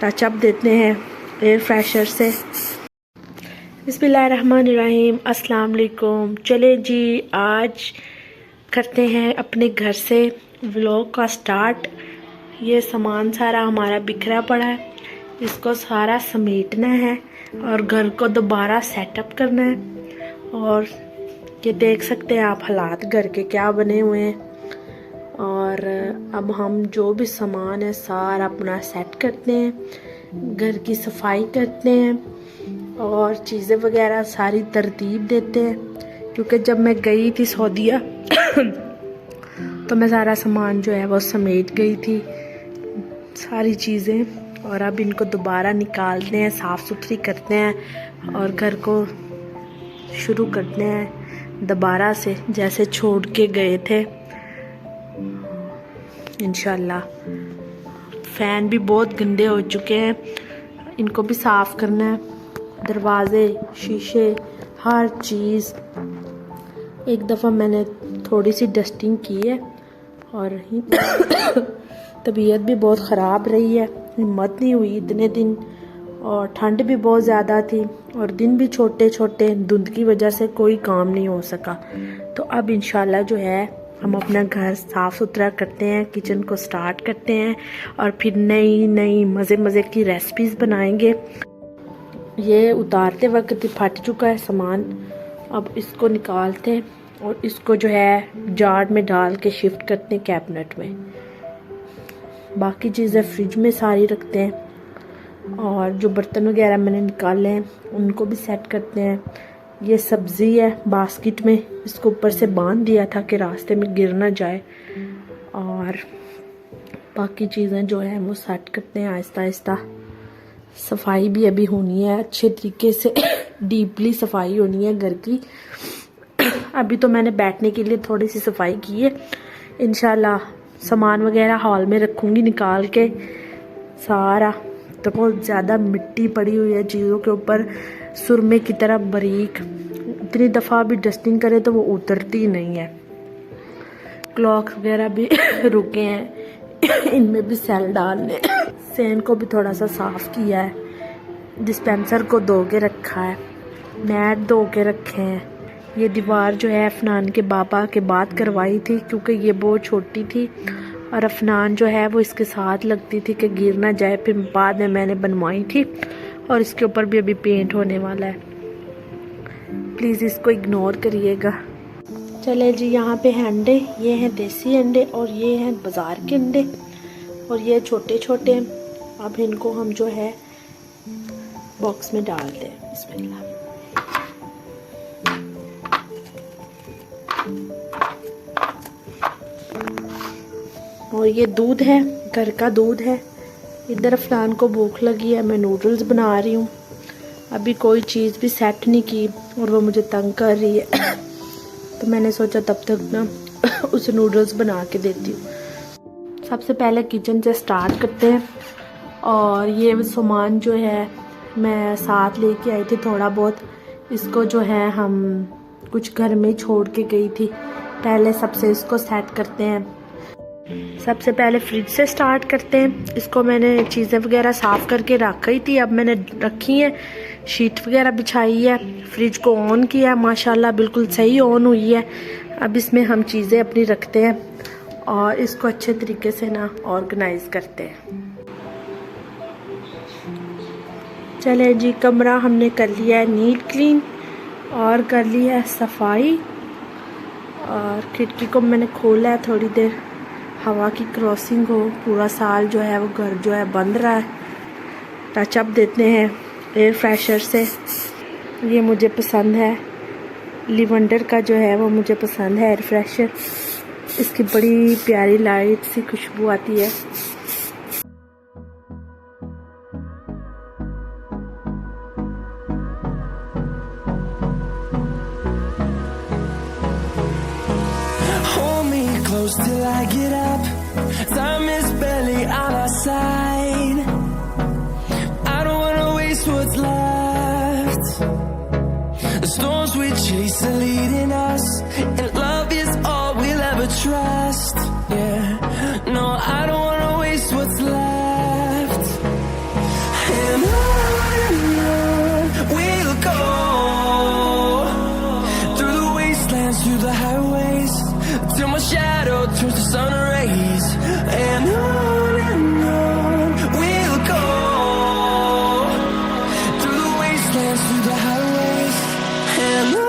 Touch-up देते हैं air fresher से। बिस्मिल्लाहिर्रहमानिर्रहीम, अस्सलाम वालेकुम। चले जी, आज करते हैं अपने घर से व्लॉग का स्टार्ट। ये सामान सारा हमारा बिखरा पड़ा है, इसको सारा समेटना है और घर को दोबारा सेटअप करना है। और ये देख सकते हैं आप हालात घर के क्या बने हुए हैं। और अब हम जो भी सामान है सारा अपना सेट करते हैं, घर की सफाई करते हैं और चीज़ें वगैरह सारी तरतीब देते हैं। क्योंकि जब मैं गई थी सऊदीया तो मैं सारा सामान जो है वो समेट गई थी सारी चीज़ें। और अब इनको दोबारा निकालते हैं, साफ़ सुथरी करते हैं और घर को शुरू करते हैं दोबारा से जैसे छोड़ के गए थे इंशाल्लाह। फ़ैन भी बहुत गंदे हो चुके हैं, इनको भी साफ़ करना है। दरवाजे, शीशे, हर चीज़। एक दफ़ा मैंने थोड़ी सी डस्टिंग की है और तबीयत भी बहुत ख़राब रही है, हिम्मत नहीं हुई इतने दिन। और ठंड भी बहुत ज़्यादा थी और दिन भी छोटे छोटे, धुंध की वजह से कोई काम नहीं हो सका। तो अब इंशाल्लाह जो है हम अपना घर साफ़ सुथरा करते हैं, किचन को स्टार्ट करते हैं और फिर नई नई मज़े मज़े की रेसिपीज़ बनाएंगे। ये उतारते वक्त फट चुका है सामान, अब इसको निकालते हैं और इसको जो है जार में डाल के शिफ्ट करते हैं कैबिनेट में। बाकी चीज़ें फ्रिज में सारी रखते हैं और जो बर्तन वगैरह मैंने निकाले हैं उनको भी सेट करते हैं। ये सब्ज़ी है बास्केट में, इसको ऊपर से बांध दिया था कि रास्ते में गिर ना जाए। और बाकी चीज़ें जो है वो सेट करते हैं आहिस्ता आहिस्ता। सफाई भी अभी होनी है अच्छे तरीके से, डीपली सफाई होनी है घर की। अभी तो मैंने बैठने के लिए थोड़ी सी सफाई की है, इंशाल्लाह सामान वगैरह हॉल में रखूँगी निकाल के सारा। तो बहुत ज़्यादा मिट्टी पड़ी हुई है चीज़ों के ऊपर, सुरमे की तरह बारीक। इतनी दफ़ा भी डस्टिंग करे तो वो उतरती नहीं है। क्लॉक वगैरह भी रुके हैं, इनमें भी सेल डालने। सैन को भी थोड़ा सा साफ़ किया है, डिस्पेंसर को धो के रखा है, मैट धो के रखे हैं। ये दीवार जो है अफनान के बाबा के बाद करवाई थी क्योंकि ये बहुत छोटी थी और अफनान जो है वो इसके साथ लगती थी कि गिर ना जाए। फिर बाद में मैंने बनवाई थी और इसके ऊपर भी अभी पेंट होने वाला है, प्लीज़ इसको इग्नोर करिएगा। चले जी, यहाँ पे हैं अंडे, ये हैं देसी अंडे और ये हैं बाज़ार के अंडे और ये छोटे छोटे। अब इनको हम जो है बॉक्स में डालते हैं। बिस्मिल्लाह। और ये दूध है, घर का दूध है। इधर अफनान को भूख लगी है, मैं नूडल्स बना रही हूँ। अभी कोई चीज़ भी सेट नहीं की और वो मुझे तंग कर रही है तो मैंने सोचा तब तक ना उसे नूडल्स बना के देती हूँ। सबसे पहले किचन से स्टार्ट करते हैं। और ये सामान जो है मैं साथ लेके आई थी थोड़ा बहुत, इसको जो है हम कुछ घर में छोड़ के गई थी। पहले सबसे इसको सेट करते हैं। सबसे पहले फ्रिज से स्टार्ट करते हैं। इसको मैंने चीज़ें वगैरह साफ़ करके रखी थी, अब मैंने रखी है, शीट वगैरह बिछाई है, फ्रिज को ऑन किया, माशाल्लाह बिल्कुल सही ऑन हुई है। अब इसमें हम चीज़ें अपनी रखते हैं और इसको अच्छे तरीके से ना ऑर्गेनाइज करते हैं। चले जी, कमरा हमने कर लिया है नीट क्लीन और कर लिया है सफाई। और खिड़की को मैंने खोला है थोड़ी देर, हवा की क्रॉसिंग हो। पूरा साल जो है वो घर जो है बंद रहा है। टचअप देते हैं एयर फ्रेशर से, ये मुझे पसंद है। लिवेंडर का जो है वो मुझे पसंद है एयर फ्रेशर, इसकी बड़ी प्यारी लाइट सी खुशबू आती है। Till I get up, time is barely on our side. I don't wanna waste what's left. The storms we chase are leading us, and love is all we'll ever trust. Yeah, no, I don't wanna waste what's left. and on we'll go, through the wastelands, through the highways, till my shadow turns to sun rays. And on we'll go, through the wastelands, through the highways, and on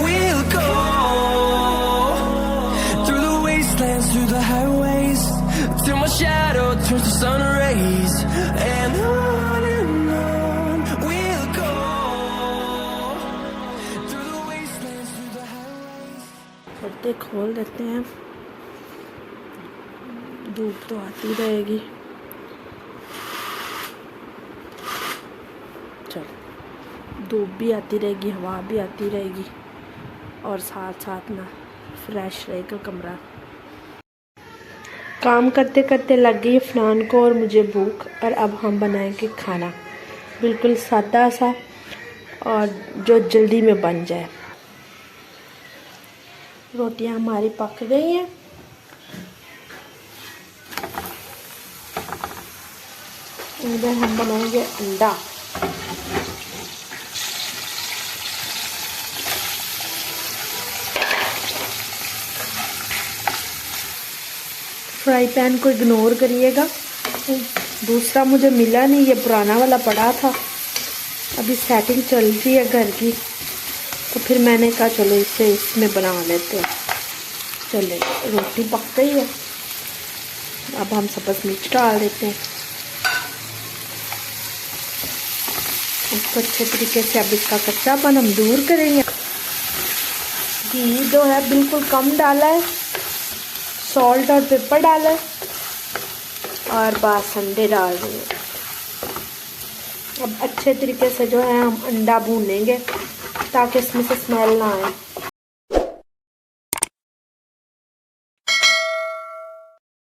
we'll go. Through the highways, till my shadow turns to sun rays. And on we'll go, through the wastelands, through the highways. पर्दे खोल देते हैं, धूप तो आती रहेगी। चलो, धूप भी आती रहेगी, हवा भी आती रहेगी, और साथ साथ ना फ्रेश रहेगा कमरा। काम करते करते लग गई अफनान को और मुझे भूख, और अब हम बनाएंगे खाना, बिल्कुल सादा सा और जो जल्दी में बन जाए। रोटियां हमारी पक गई हैं। इधर हम बनाएंगे अंडा। फ्राई पैन को इग्नोर करिएगा, दूसरा मुझे मिला नहीं, ये पुराना वाला पड़ा था। अभी सेटिंग चल रही है घर की, तो फिर मैंने कहा चलो इसमें बना लेते हैं। चले, रोटी पक गई है, अब हम सब्ज़ मिर्च डाल देते हैं। इसको अच्छे तरीके से अब इसका कच्चापन हम दूर करेंगे। घी जो है बिल्कुल कम डाला है, सॉल्ट और पेपर डाला है, और बस अंडे डाल देंगे। अब अच्छे तरीके से जो है हम अंडा भूनेंगे ताकि इसमें से स्मेल ना आए।